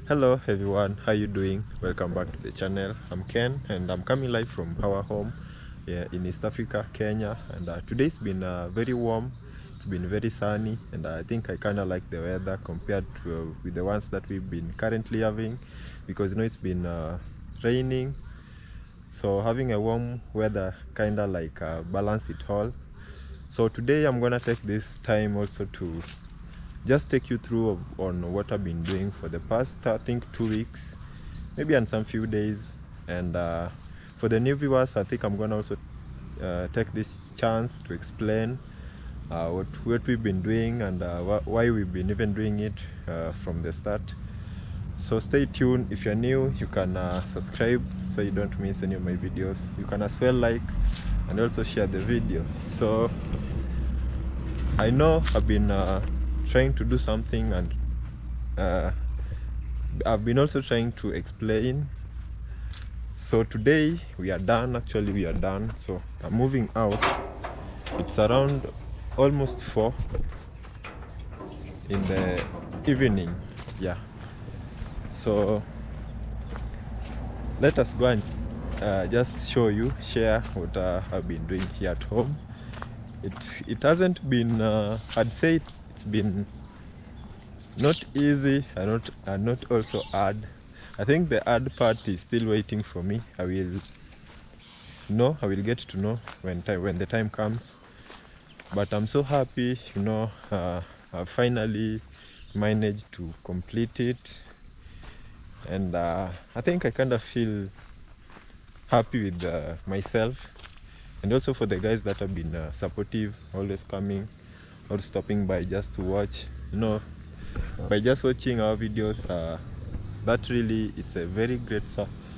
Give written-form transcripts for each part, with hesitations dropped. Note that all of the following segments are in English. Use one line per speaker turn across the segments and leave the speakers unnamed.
Hello everyone, how you doing? Welcome back to the channel. I'm Ken and I'm coming live from our home in East Africa, Kenya. And today's been very warm. It's been very sunny, and I think I kind of like the weather compared to with the ones that we've been currently having, because it's been raining. So having a warm weather kind of like balance it all. So today I'm gonna take this time also to just take you through on what I've been doing for the past, I think, 2 weeks, maybe, and some few days. And for the new viewers, I think I'm gonna also take this chance to explain what we've been doing and why we've been even doing it from the start. So stay tuned. If you're new, you can subscribe so you don't miss any of my videos. You can as well like and also share the video. So I know I've been trying to do something, and I've been also trying to explain. So today we are done. Actually, we are done. So I'm moving out. It's around almost 4 in the evening. Yeah. So let us go and just share what I've been doing here at home. It hasn't been I'd say it's been not easy and not also hard. I think the hard part is still waiting for me. I will get to know when the time comes. But I'm so happy, I finally managed to complete it, and I think I kind of feel happy with myself, and also for the guys that have been supportive, always coming, or stopping by just to watch. By just watching our videos, that really is a very great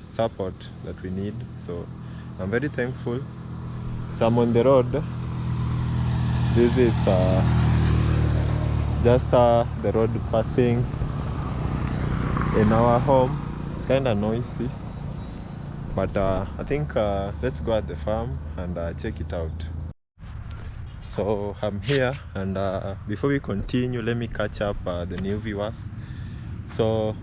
support that we need. So I'm very thankful. So I'm on the road. This is just the road passing in our home. It's kind of noisy, but I think let's go at the farm and check it out. So I'm here, and before we continue, let me catch up the new viewers. So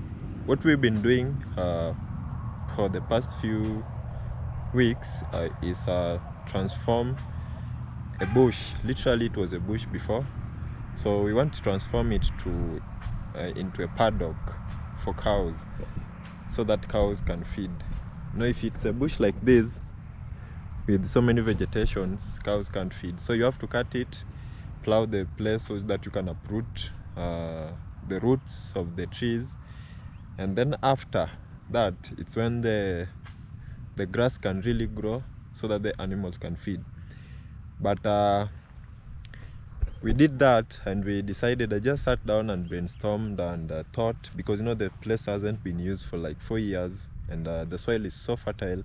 what we've been doing for the past few weeks is transform a bush. Literally, it was a bush before, so we want to transform it to into a paddock for cows, so that cows can feed. If it's a bush like this with so many vegetations, cows can't feed. So you have to cut it, plow the place so that you can uproot the roots of the trees, and then after that, it's when the grass can really grow so that the animals can feed. But we did that, and we decided, I just sat down and brainstormed and thought, because the place hasn't been used for like 4 years, and the soil is so fertile.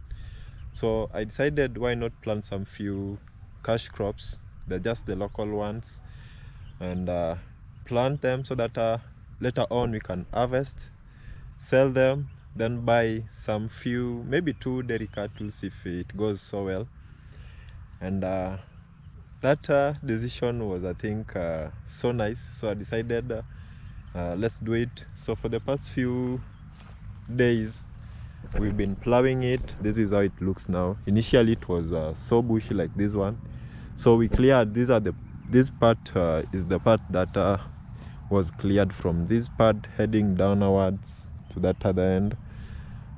So I decided, why not plant some few cash crops? They're just the local ones, and plant them so that later on we can harvest, sell them, then buy some few, maybe 2 dairy cattle if it goes so well. And that decision was, I think, so nice. So I decided, let's do it. So for the past few days, we've been plowing it. This is how it looks now. Initially it was so bushy like this one, so we cleared. This part is the part that was cleared from this part heading downwards to that other end.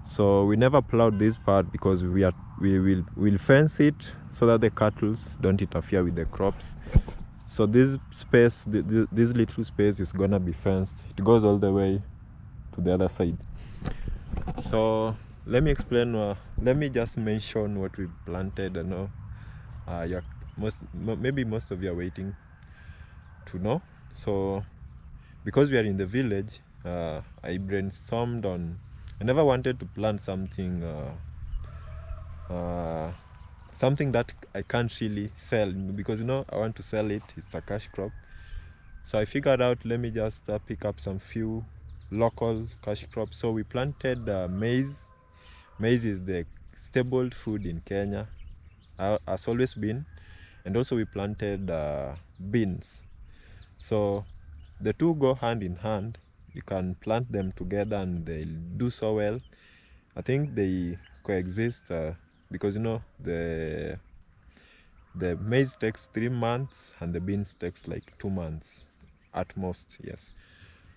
So we never plowed this part because we'll fence it so that the cattle don't interfere with the crops. So this space, this little space, is gonna be fenced. It goes all the way to the other side. So let me explain. Let me just mention what we planted. Maybe most of you are waiting to know. So because we are in the village, I brainstormed on. I never wanted to plant something something that I can't really sell, because I want to sell it. It's a cash crop. So I figured out, let me just pick up some few local cash crops. So we planted maize. Maize is the staple food in Kenya, has always been. And also we planted beans. So the two go hand in hand. you can plant them together and they'll do so well. I think they coexist because the maize takes 3 months and the beans takes like 2 months at most. Yes,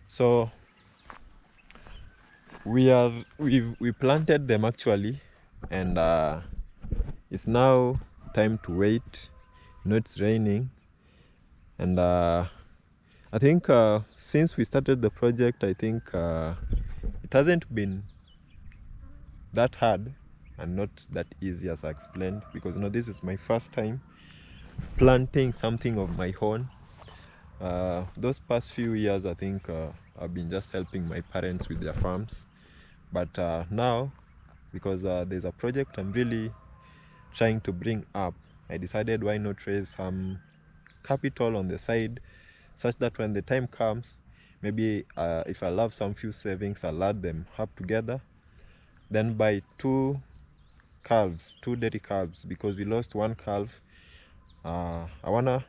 so we planted them actually, and it's now time to wait. It's raining, and I think since we started the project, I think it hasn't been that hard and not that easy as I explained, because this is my first time planting something of my own. Those past few years, I think I've been just helping my parents with their farms, but now, because there's a project I'm really trying to bring up, I decided why not raise some capital on the side, such that when the time comes, maybe if I have some few savings, I'll add them up together, then buy two dairy calves, because we lost one calf. I wanna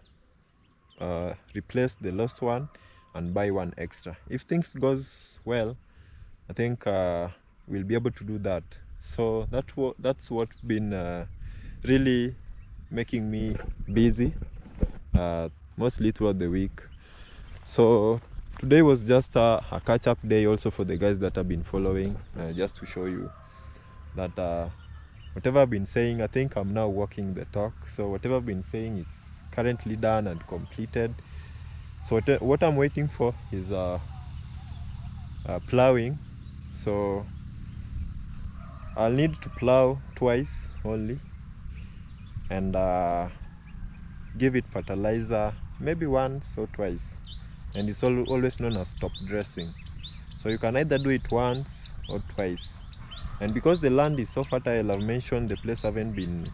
replace the lost one and buy one extra. If things goes well, I think we'll be able to do that. So that's what been really making me busy mostly throughout the week. So today was just a catch-up day also for the guys that have been following, just to show you that whatever I've been saying, I think I'm now walking the talk. So whatever I've been saying is currently done and completed. So what I'm waiting for is plowing. So I'll need to plow twice only, and give it fertilizer maybe once or twice, and it's always known as top dressing. So you can either do it once or twice. And because the land is so fertile, I've mentioned the place haven't been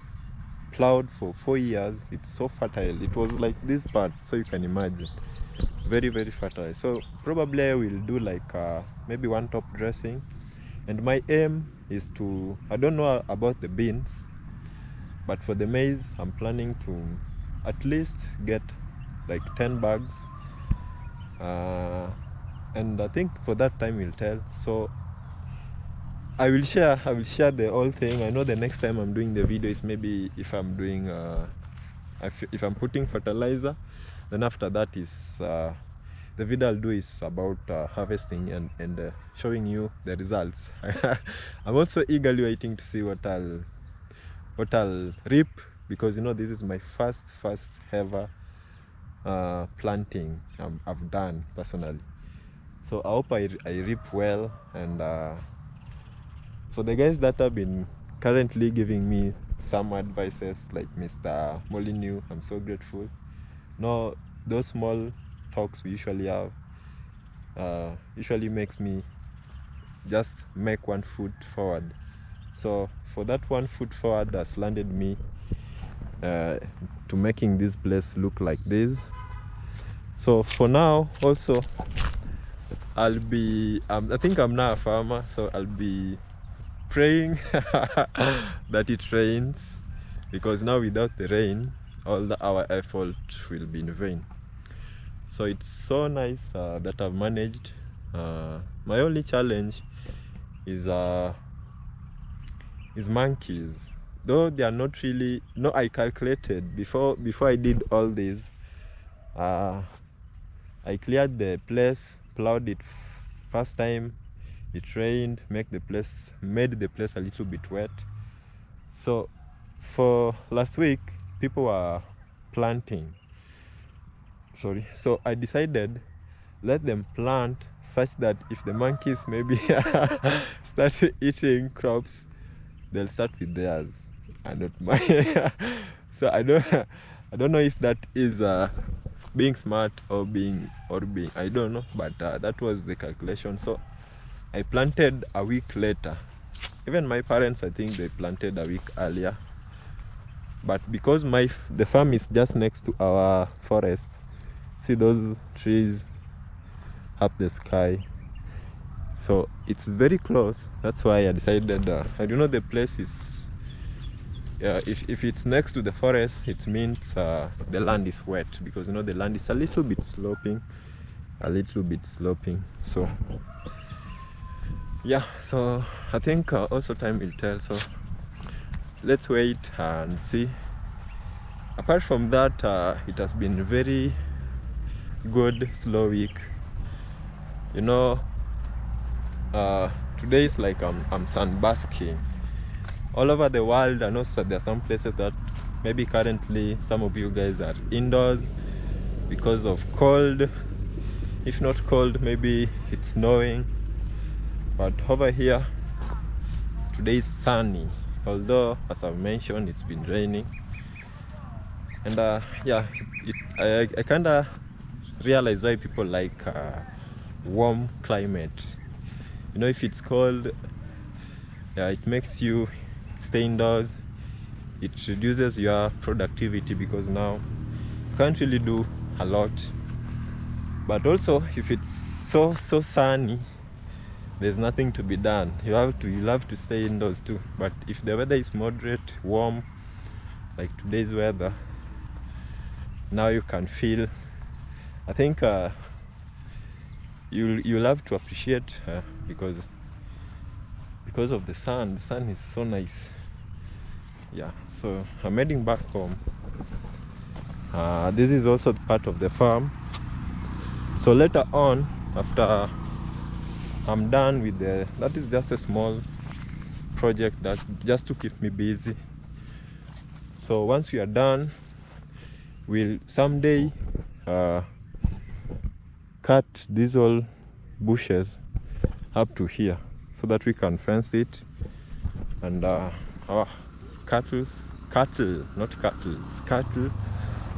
plowed for 4 years. It's so fertile. It was like this part, so you can imagine, very, very fertile. So probably I will do like maybe one top dressing, and my aim is to, I don't know about the beans, but for the maize I'm planning to at least get like 10 bags, and I think for that time will tell. So I will share the whole thing. I know the next time I'm doing the video is maybe if I'm doing if I'm putting fertilizer, then after that is the video I'll do is about harvesting and showing you the results. I'm also eagerly waiting to see what I'll reap, because this is my first ever planting I've done personally. So I hope I reap well, and for the guys that have been currently giving me some advices, like Mr. Molyneux, I'm so grateful. No, those small talks we usually have usually makes me just make one foot forward. So for that one foot forward has landed me to making this place look like this. So for now also, I'll be I think I'm now a farmer, so I'll be praying that it rains, because now without the rain, all our effort will be in vain. So it's so nice that I've managed. My only challenge is monkeys, though they are not really, no, I calculated before I did all this. I cleared the place, plowed it first time, it rained, made the place a little bit wet. So for last week, people were planting, so I decided let them plant such that if the monkeys maybe start eating crops, they'll start with theirs and not mine. So I don't know if that is being smart or being I don't know, but that was the calculation. So I planted a week later. Even my parents, I think they planted a week earlier, but because the farm is just next to our forest, see those trees up the sky, so it's very close. That's why I decided I don't know, the place is if it's next to the forest, it means the land is wet, because the land is a little bit sloping, a little bit sloping. So yeah, so I think also time will tell, so let's wait and see. Apart from that, it has been very good slow week, you know. Today is like I'm sunbasking all over the world. I know there are some places that maybe currently some of you guys are indoors because of cold. If not cold, maybe it's snowing. But over here today is sunny, although as I've mentioned it's been raining. And yeah, I kind of realize why people like warm climate. You know, if it's cold, yeah, it makes you stay indoors. It reduces your productivity because now you can't really do a lot. But also, if it's so sunny, there's nothing to be done. You'll have to stay indoors too. But if the weather is moderate, warm, like today's weather, now you can feel, I think you'll have to appreciate because of the sun. The sun is so nice. Yeah, so I'm heading back home. This is also part of the farm, so later on, after I'm done with that is just a small project that just to keep me busy. So once we are done, we'll someday cut these all bushes up to here so that we can fence it, and our cattle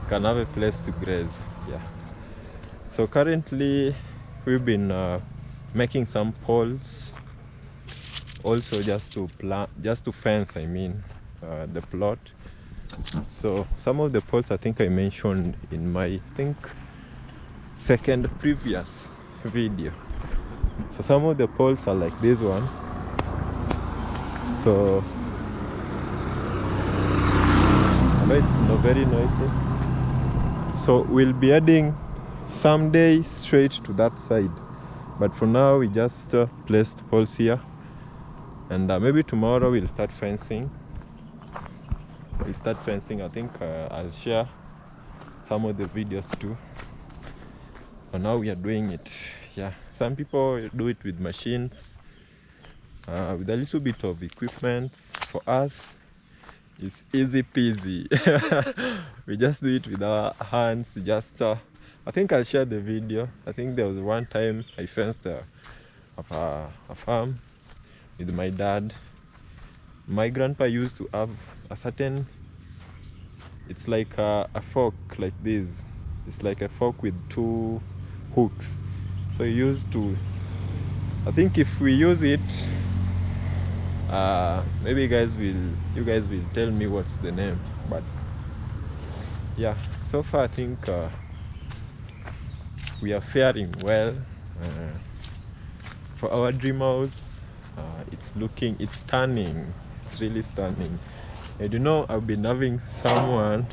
can have a place to graze. Yeah, so currently we've been making some poles also just to fence, I mean, the plot. So some of the poles I think I mentioned in my second previous video. So some of the poles are like this one. So I know it's not very noisy. So we'll be adding someday straight to that side, but for now we just placed poles here, and maybe tomorrow we'll start fencing. I think I'll share some of the videos too. And now we are doing it. Yeah, some people do it with machines, with a little bit of equipment. For us, it's easy peasy. We just do it with our hands. Just I think I'll share the video. I think there was one time I fenced a farm with my dad. My grandpa used to have a certain, it's like a fork like this. It's like a fork with two hooks. So he used to, I think if we use it, maybe you guys will tell me what's the name. But yeah, so far I think we are faring well. For our dream house, it's stunning. It's really stunning. And you know, I've been having someone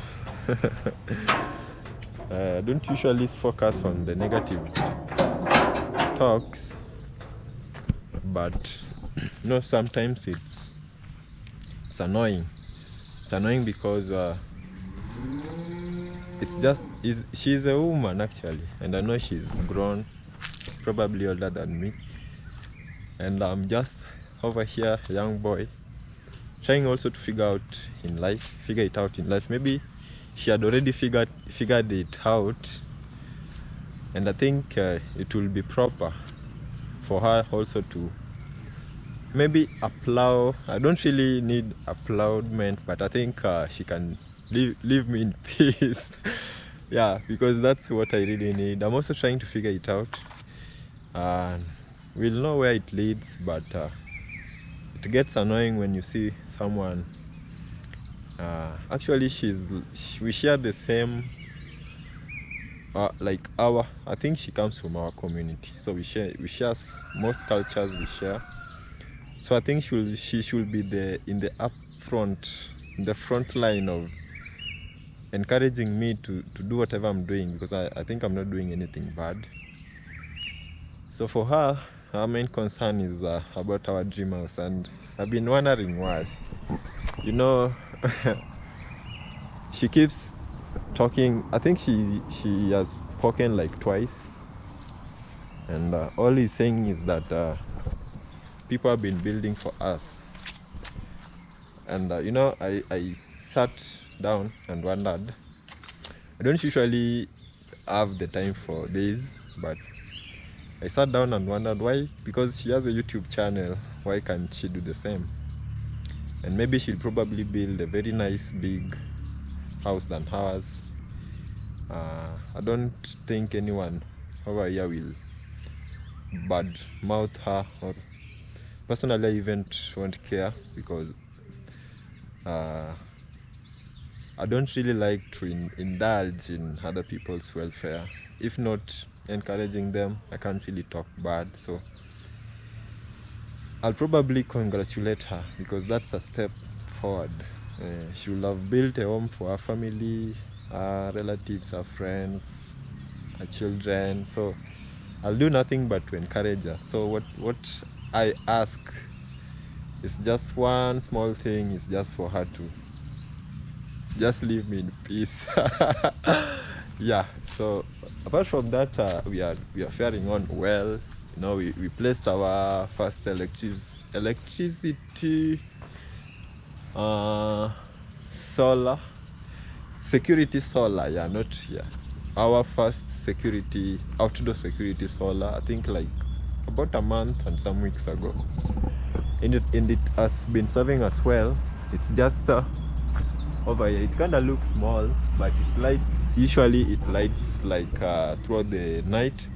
don't usually focus on the negative talks, but you know, sometimes it's annoying. It's annoying because she's a woman actually, and I know she's grown, probably older than me, and I'm just over here, a young boy, trying also to figure it out in life. Maybe she had already figured it out, and I think it will be proper for her also to maybe applaud. I don't really need applaudment, but I think she can leave me in peace. Yeah, because that's what I really need. I'm also trying to figure it out, and we'll know where it leads. But it gets annoying when you see someone, actually we share the same, I think she comes from our community, so we share most cultures we share. So I think she should be in the front line of encouraging me to do whatever I'm doing, because I think I'm not doing anything bad. So for her, her main concern is about our dream house, and I've been wondering why. You know, she keeps talking. I think she has spoken like twice, and all he's saying is that people have been building for us. And you know, I sat down and wondered. I don't usually have the time for this, but I sat down and wondered why. Because she has a YouTube channel, why can't she do the same? And maybe she'll probably build a very nice big house than ours. I don't think anyone over here will bad mouth her, or personally I even won't care, because I don't really like to indulge in other people's welfare. If not encouraging them, I can't really talk bad. So I'll probably congratulate her, because that's a step forward. She will have built a home for her family, her relatives, her friends, her children. So I'll do nothing but to encourage her. So what I ask is just one small thing, is just for her to just leave me in peace. Yeah, so apart from that, we are faring on well. You know, we placed our first electricity solar security solar, yeah, not here, our first security outdoor security solar, I think like about a month and some weeks ago, and it has been serving us well. It's just over here, it kind of looks small, but it lights, usually it lights like throughout the night.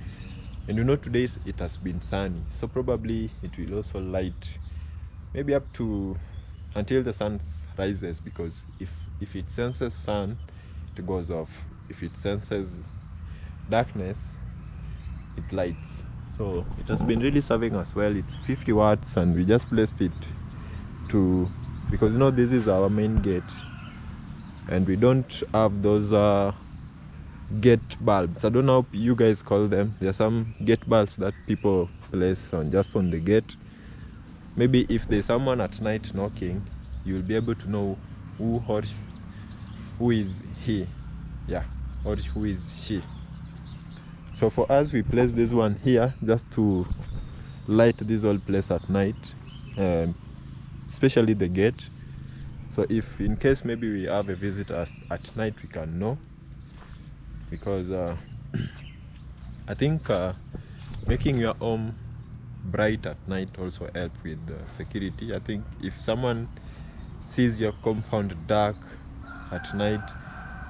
And you know, today it has been sunny, so probably it will also light maybe up to until the sun rises, because if it senses sun, it goes off. If it senses darkness, it lights. So it has been really serving us well. It's 50 watts, and we just placed it to, because you know, this is our main gate, and we don't have those gate bulbs. I don't know how you guys call them. There are some gate bulbs that people place on just on the gate. Maybe if there's someone at night knocking, you'll be able to know who is he, yeah, or who is she. So for us, we place this one here just to light this whole place at night, especially the gate. So if in case maybe we have a visitor at night, we can know, because I think making your home bright at night also help with security. I think if someone sees your compound dark at night,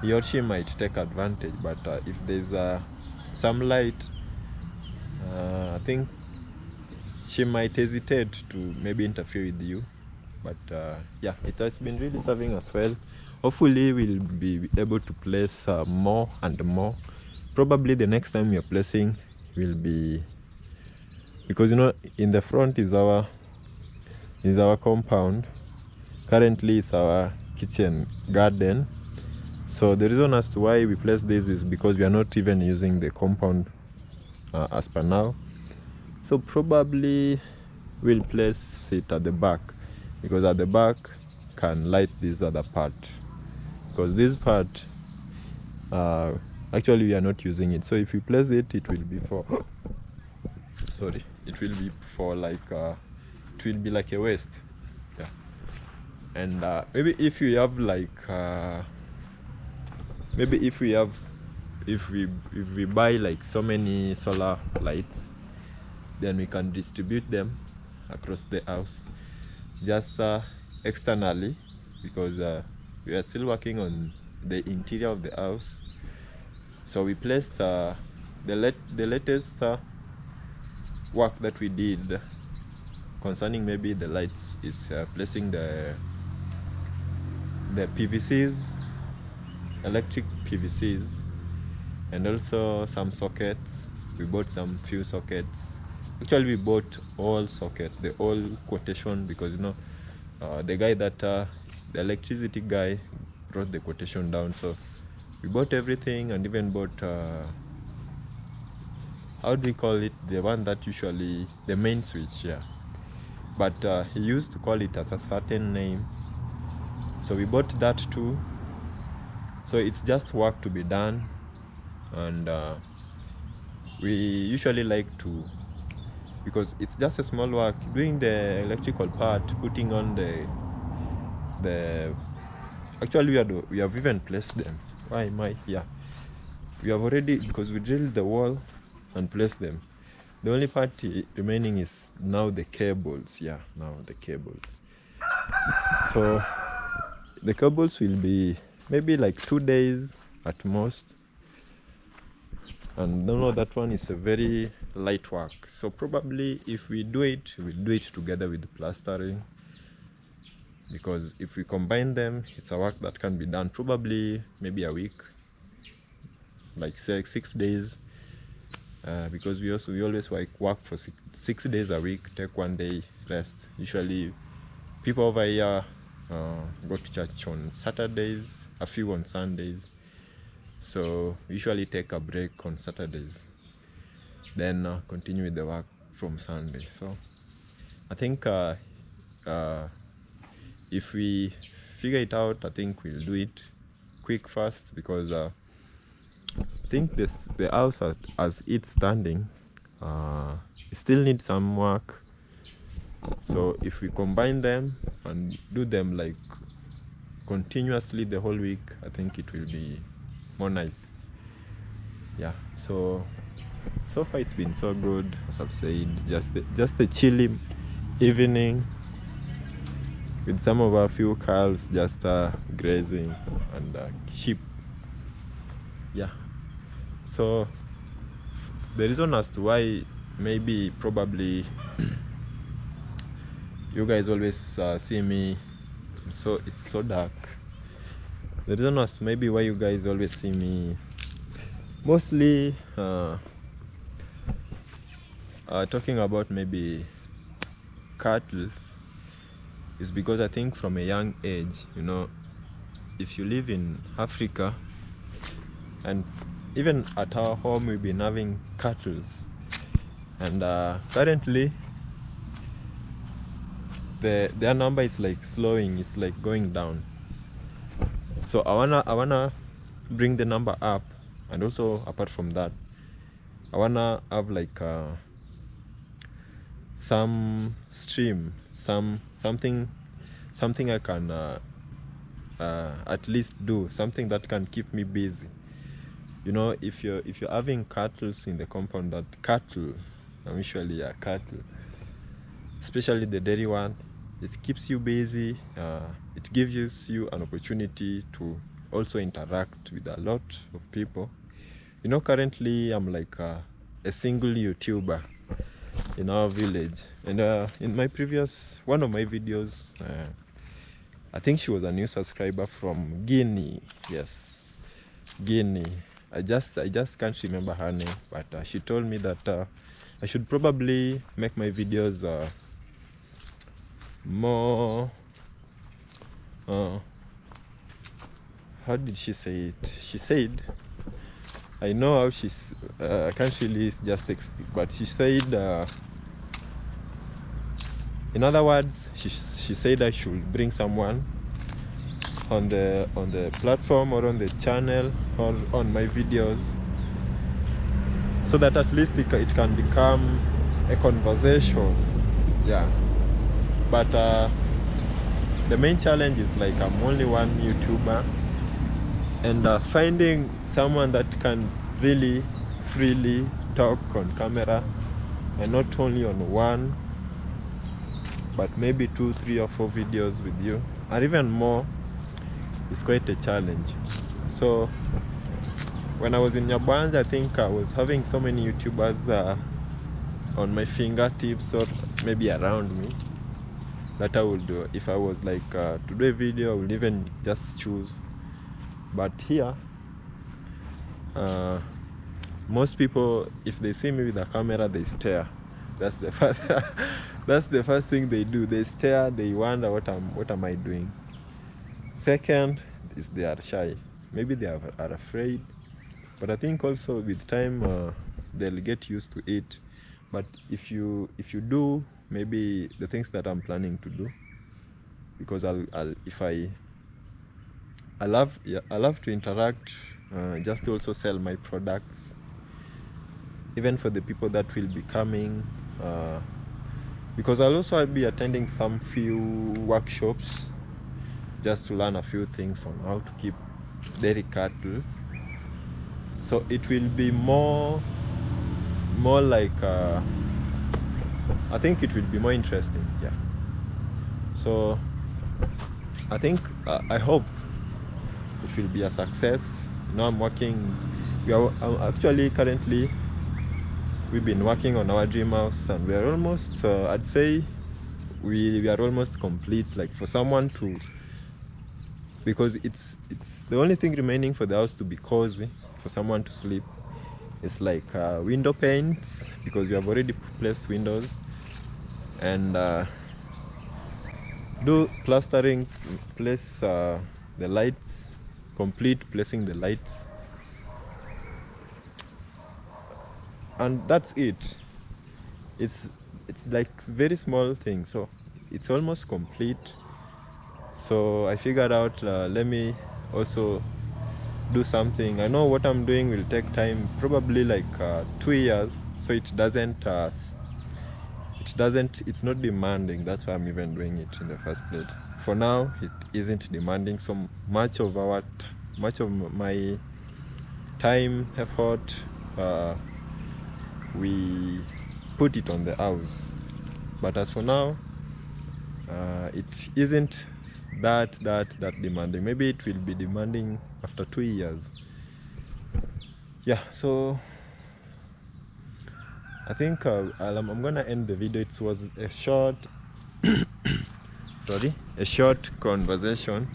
he or she might take advantage, but if there's some light, I think she might hesitate to maybe interfere with you. But yeah, it has been really serving us well. Hopefully we'll be able to place more and more. Probably the next time we are placing will be, because you know, in the front is our compound. Currently it's our kitchen garden. So the reason as to why we place this is because we are not even using the compound as per now. So probably we'll place it at the back, because at the back can light this other part, because this part actually we are not using it. So if we place it, it will be for sorry, it will be for like it will be like a waste, yeah. And maybe if we have like maybe if we buy like so many solar lights, then we can distribute them across the house, just externally, because we are still working on the interior of the house. So we placed the latest work that we did concerning maybe the lights is placing the PVCs, electric PVCs, and also some sockets. We bought some few sockets. Actually, we bought all socket, the whole quotation, because you know, the guy that the electricity guy brought the quotation down. So we bought everything, and even bought how do we call it, the one that usually the main switch, yeah, but he used to call it as a certain name, so we bought that too. So it's just work to be done, and we usually like to, because it's just a small work, doing the electrical part, putting on the actually we have even placed them. Why am I here? We have already, because we drilled the wall and placed them. The only part remaining is now the cables. Yeah, now the cables. So the cables will be maybe like 2 days at most, and no, that one is a very light work. So probably if we do it, we'll do it together with the plastering, because if we combine them, it's a work that can be done probably maybe a week, like say 6 days, because we always work for 6 days a week, take 1 day rest. Usually people over here go to church on Saturdays, a few on Sundays, so we usually take a break on Saturdays, then continue with the work from Sunday. So I think if we figure it out, I think we'll do it quick fast, because I think the house as it's standing it still needs some work. So if we combine them and do them like continuously the whole week, I think it will be more nice. Yeah, so far it's been so good. As I've said, just a chilly evening with some of our few cows just grazing, and sheep. Yeah, so the reason as to why maybe probably you guys always see me, so it's so dark. The reason was maybe why you guys always see me mostly talking about maybe cattle, is because I think from a young age, you know, if you live in Africa, and even at our home we've been having cattle, and currently their number is like slowing, it's like going down. So I wanna bring the number up, and also apart from that, I wanna have like some stream, something I can at least do, something that can keep me busy. You know, if you're having cattle in the compound, that cattle, usually a cattle, especially the dairy one, it keeps you busy. It gives you an opportunity to also interact with a lot of people. You know, currently I'm like a single YouTuber in our village, and in my previous one of my videos, I think she was a new subscriber from Guinea. Yes, Guinea. I just can't remember her name, but she told me that I should probably make my videos more how did she say it? She said, I know how she's I can't really just explain, but she said in other words, she said I should bring someone on the platform or on the channel or on my videos, so that at least it can become a conversation. Yeah, but the main challenge is like I'm only one YouTuber, and finding someone that can really freely talk on camera, and not only on one, but maybe 2, 3, or 4 videos with you, or even more, is quite a challenge. So when I was in Nyabanj, I think I was having so many YouTubers on my fingertips, or maybe around me, that I would do. If I was like to do a video, I would even just choose. But here, most people, if they see me with a camera, they stare. That's the first that's the first thing they do. They stare, they wonder what am I doing. Second is they are shy. Maybe they are afraid. But I think also with time they'll get used to it. But if you do maybe the things that I'm planning to do, because I love, yeah, I love to interact, just to also sell my products, even for the people that will be coming, because I'll be attending some few workshops just to learn a few things on how to keep dairy cattle. So it will be more like, I think it will be more interesting, yeah. So I think, I hope it will be a success. Now I'm working, actually currently we've been working on our dream house, and we are almost, I'd say we are almost complete, like for someone to, because it's the only thing remaining for the house to be cozy, for someone to sleep. It's like window paints, because we have already placed windows, and do plastering, place the lights, complete placing the lights, and that's it. It's like very small thing, so it's almost complete. So I figured out, let me also do something. I know what I'm doing will take time, probably like 2 years, so it's not demanding. That's why I'm even doing it in the first place. For now, it isn't demanding so much of my time, effort. We put it on the house, but as for now, it isn't that demanding. Maybe it will be demanding after 2 years. Yeah, so I think I'm gonna end the video. It was a short a short conversation,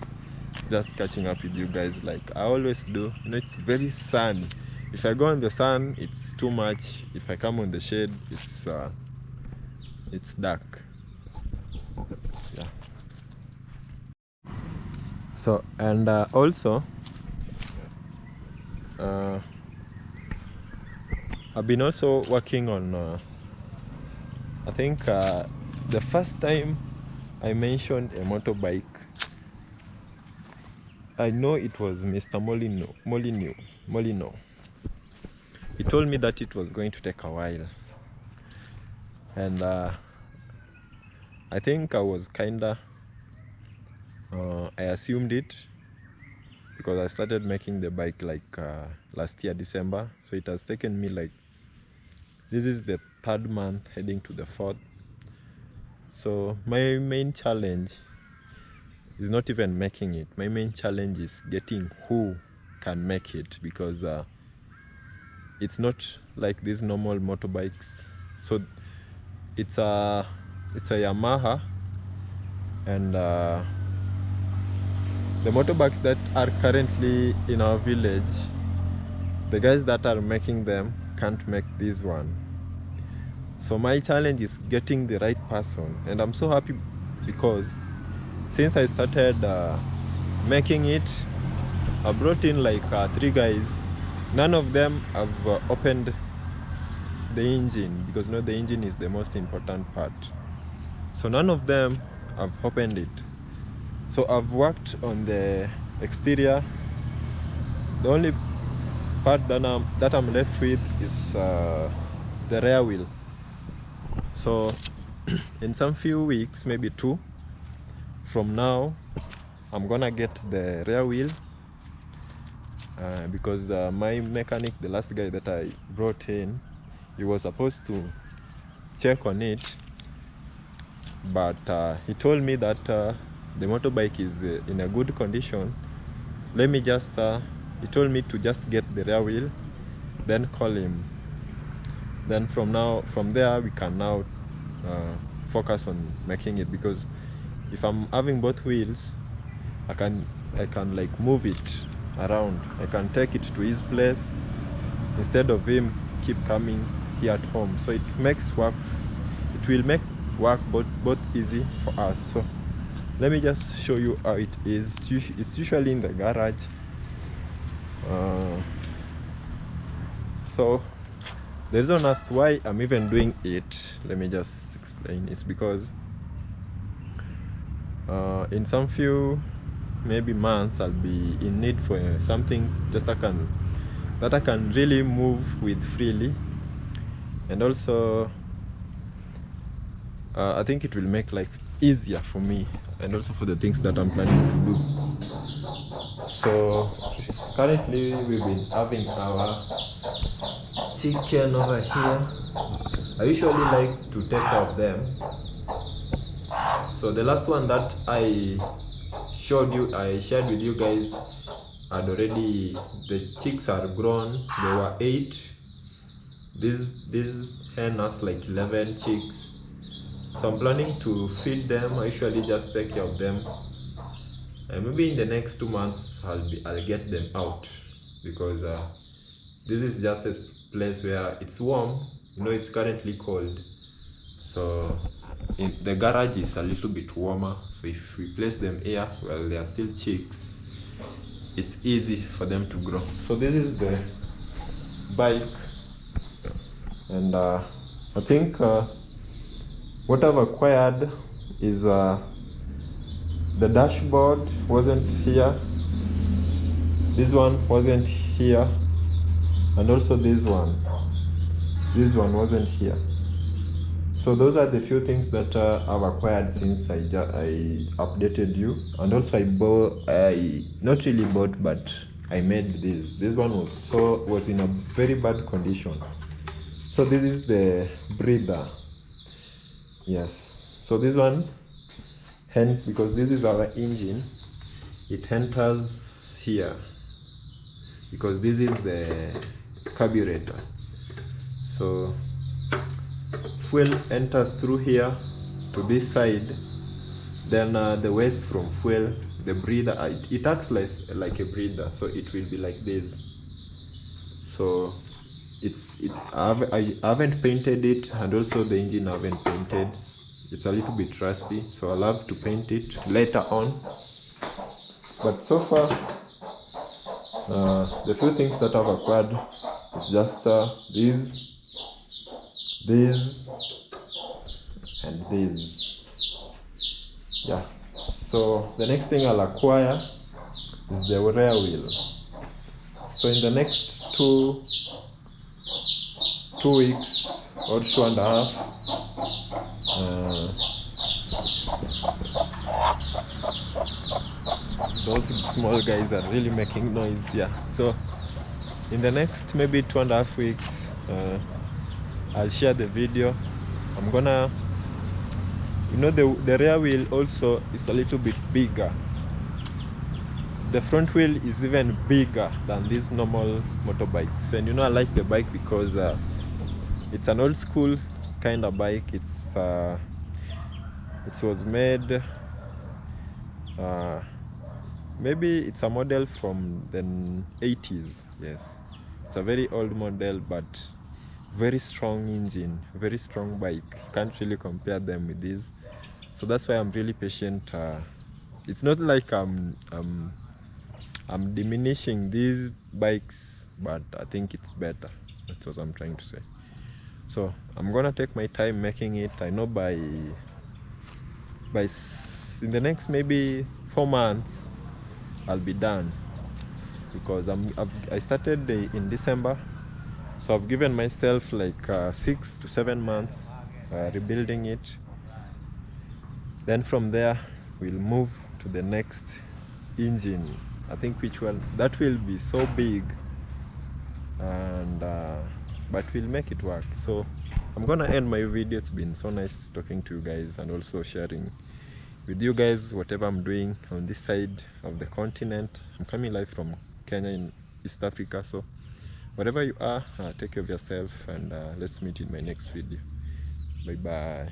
just catching up with you guys like I always do. You know, it's very sunny. If I go in the sun, it's too much. If I come on the shade, it's dark. Yeah. So, and also I've been also working on, I think the first time I mentioned a motorbike, I know it was Mr. Molino. He told me that it was going to take a while, and I think I was kinda, I assumed it, because I started making the bike like last year December, so it has taken me like, this is the 3rd month heading to the 4th. So my main challenge is not even making it. My main challenge is getting who can make it, because it's not like these normal motorbikes. So it's a Yamaha, and the motorbikes that are currently in our village, the guys that are making them can't make this one. So my challenge is getting the right person, and I'm so happy because since I started making it, I brought in like 3 guys. None of them have opened the engine, because you know the engine is the most important part. So none of them have opened it. So I've worked on the exterior. The only part that I'm left with is the rear wheel. So in some few weeks, maybe 2 from now, I'm gonna get the rear wheel, because my mechanic, the last guy that I brought in, he was supposed to check on it, but he told me that the motorbike is in a good condition. Let me just he told me to just get the rear wheel, then call him. Then from there we can now focus on making it, because if I'm having both wheels, I can like move it around. I can take it to his place instead of him keep coming here at home. So it will make work both easy for us. So let me just show you how it is. It's usually in the garage. So The reason as to why I'm even doing it, let me just explain, is because in some few maybe months I'll be in need for something that I can really move with freely, and also I think it will make life easier for me and also for the things that I'm planning to do. So currently we've been having our chicken over here. I usually like to take care of them. So the last one that I shared with you guys, had already, the chicks are grown. There were 8. This hen has like 11 chicks. So I'm planning to feed them. I usually just take care of them. And maybe in the next 2 months I'll get them out, because this is just a place where it's warm. You know, it's currently cold. So the garage is a little bit warmer. So if we place them here while they are still chicks, it's easy for them to grow. So this is the bike, and I think what I've acquired is the dashboard wasn't here, this one wasn't here, and also this one wasn't here. So those are the few things that I've acquired since I updated you. And also I not really bought, but I made this one was in a very bad condition. So this is the breather. Yes, so this one, because this is our engine, it enters here because this is the carburetor. So fuel enters through here to this side, then the waste from fuel, the breather, it acts like a breather, so it will be like this. So I haven't painted it, and also the engine I haven't painted. It's a little bit rusty, so I'll have to paint it later on. But so far the few things that I've acquired is just this and this. Yeah, so the next thing I'll acquire is the rear wheel. So in the next two weeks or 2.5, those small guys are really making noise. Yeah, so in the next maybe 2.5 weeks I'll share the video. I'm gonna, you know, the rear wheel also is a little bit bigger. The front wheel is even bigger than these normal motorbikes. And you know, I like the bike because it's an old school kind of bike. It was made, maybe it's a model from the 80s. Yes, it's a very old model, but very strong engine, very strong bike. Can't really compare them with this. So that's why I'm really patient. It's not like I'm diminishing these bikes, but I think it's better. That's what I'm trying to say. So I'm gonna take my time making it. I know by in the next maybe 4 months I'll be done, because I started in December, so I've given myself like 6 to 7 months rebuilding it. Then from there we'll move to the next engine. I think which one that will be so big, and but we'll make it work. So I'm gonna end my video. It's been so nice talking to you guys and also sharing with you guys whatever I'm doing on this side of the continent. I'm coming live from Kenya in East Africa, so wherever you are, take care of yourself, and let's meet in my next video. Bye bye.